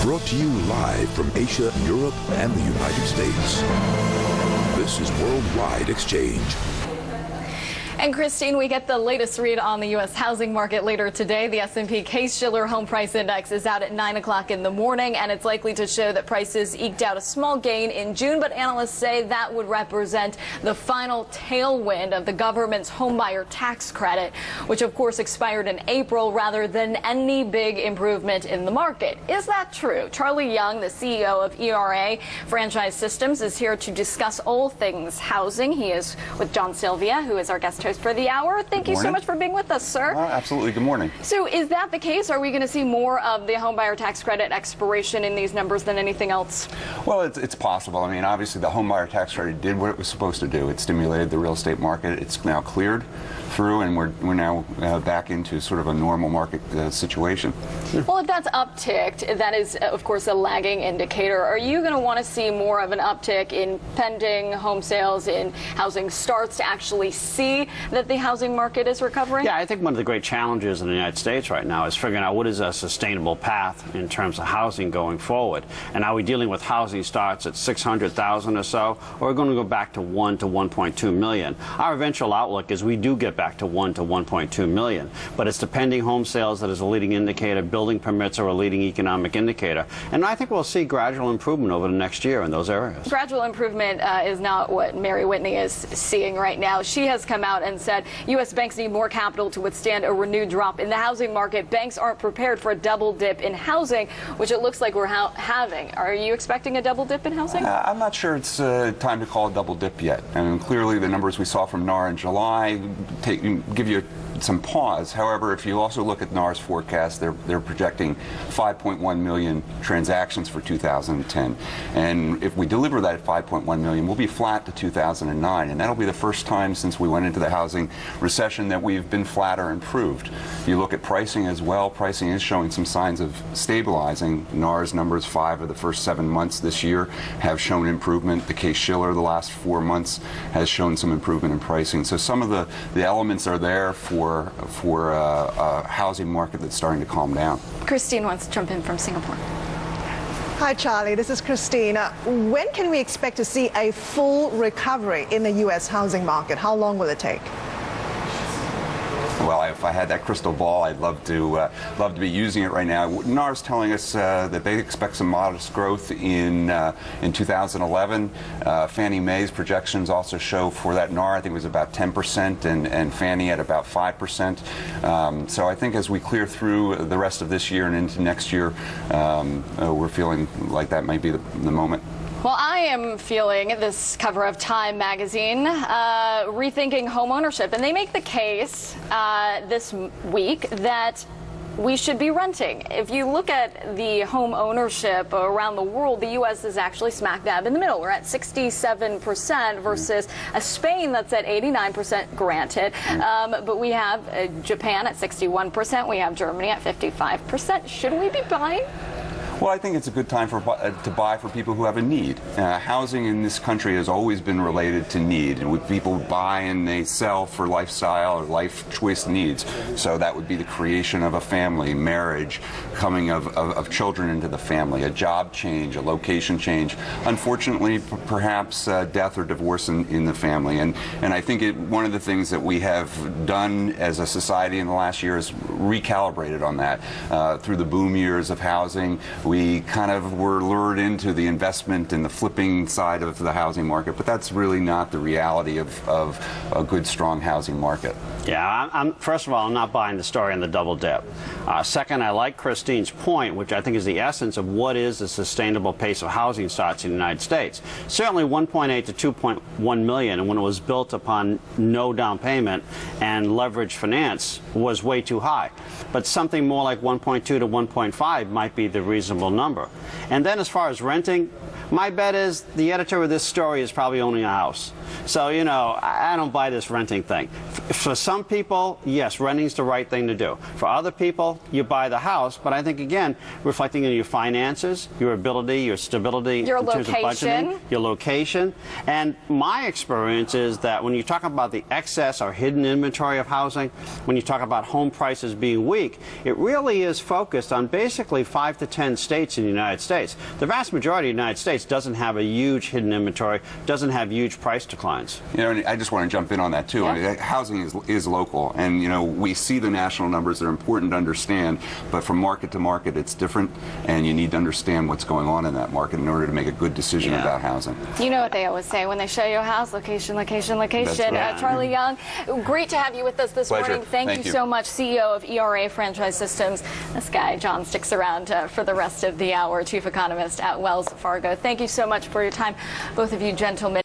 Brought to you live from Asia, Europe, and the United States. This is Worldwide Exchange. And Christine, we get the latest read on the U.S. housing market later today. The S&P Case-Shiller Home Price Index is out at 9 o'clock in the morning, and it's likely to show that prices eked out a small gain in June, but analysts say that would represent the final tailwind of the government's homebuyer tax credit, which of course expired in April, rather than any big improvement in the market. Is that true? Charlie Young, the CEO of ERA Franchise Systems, is here to discuss all things housing. He is with John Sylvia, who is our guest host for the hour. Thank you so much for being with us, sir. Absolutely. Good morning. So is that the case? Are we going to see more of the homebuyer tax credit expiration in these numbers than anything else? Well, it's possible. I mean, obviously the homebuyer tax credit did what it was supposed to do. It stimulated the real estate market. It's now cleared through, and we're now back into sort of a normal market situation. Well, if that's upticked, that is, of course, a lagging indicator. Are you going to want to see more of an uptick in pending home sales, in housing starts, to actually see that the housing market is recovering? Yeah, I think one of the great challenges in the United States right now is figuring out what is a sustainable path in terms of housing going forward. And are we dealing with housing starts at 600,000 or so, or are we going to go back to 1 to 1.2 million? Our eventual outlook is we do get back to 1 to 1.2 million, but it's the pending home sales that is a leading indicator. Building permits are a leading economic indicator, and I think we'll see gradual improvement over the next year in those areas. Gradual improvement is not what Mary Whitney is seeing right now. She has come out and said U.S. banks need more capital to withstand a renewed drop in the housing market. Banks aren't prepared for a double dip in housing, which it looks like we're having. Are you expecting a double dip in housing? I'm not sure it's time to call a double dip yet. I mean, clearly the numbers we saw from NAR in July give you some pause. However, if you also look at NAR's forecast, they're projecting 5.1 million transactions for 2010. And if we deliver that at 5.1 million, we'll be flat to 2009. And that'll be the first time since we went into the housing recession that we've been flat or improved. You look at pricing as well. Pricing is showing some signs of stabilizing. NAR's numbers, 5 of the first 7 months this year, have shown improvement. The Case-Shiller, the last 4 months, has shown some improvement in pricing. So some of the elements are there for a housing market that's starting to calm down. Christine wants to jump in from Singapore. Hi, Charlie. This is Christine. When can we expect to see a full recovery in the U.S. housing market? How long will it take? Well, if I had that crystal ball, I'd love to be using it right now. NAR's telling us that they expect some modest growth in 2011. Fannie Mae's projections also show for that NAR, I think it was about 10%, and Fannie at about 5%. So I think as we clear through the rest of this year and into next year, we're feeling like that might be the moment. Well, I am feeling this cover of Time magazine, rethinking home ownership, and they make the case this week that we should be renting. If you look at the home ownership around the world, the U.S. is actually smack dab in the middle. We're at 67% versus Spain that's at 89%, granted. But we have Japan at 61%. We have Germany at 55%. Should we be buying? Well, I think it's a good time to buy for people who have a need. Housing in this country has always been related to need. And people buy and they sell for lifestyle or life choice needs. So that would be the creation of a family, marriage, coming of children into the family, a job change, a location change. Unfortunately, perhaps death or divorce in the family. And I think one of the things that we have done as a society in the last year is recalibrated on that. Through the boom years of housing, we kind of were lured into the investment and the flipping side of the housing market, but that's really not the reality of a good, strong housing market. Yeah, first of all, I'm not buying the story on the double dip. Second, I like Christine's point, which I think is the essence of what is the sustainable pace of housing starts in the United States. Certainly 1.8 to 2.1 million, and when it was built upon no down payment and leveraged finance, was way too high. But something more like 1.2 to 1.5 might be the reasonable number. And then as far as renting, my bet is the editor of this story is probably owning a house. So, you know, I don't buy this renting thing. For some people, yes, renting's the right thing to do. For other people, you buy the house, but I think, again, reflecting on your finances, your ability, your stability, your in terms of budgeting, your location. And my experience is that when you talk about the excess or hidden inventory of housing, when you talk about home prices being weak, it really is focused on basically 5 to 10 states states in the United States. The vast majority of the United States doesn't have a huge hidden inventory, doesn't have huge price declines. You know, and I just want to jump in on that too. Yeah. I mean, housing is local, and you know, we see the national numbers. They're important to understand, but from market to market, it's different, and you need to understand what's going on in that market in order to make a good decision about housing. You know what they always say when they show you a house: location, location, location. Right. Charlie Young, great to have you with us this Pleasure. morning. Thank you so much, CEO of ERA Franchise Systems. This guy, John, sticks around for the rest of the hour, Chief Economist at Wells Fargo. Thank you so much for your time, both of you gentlemen.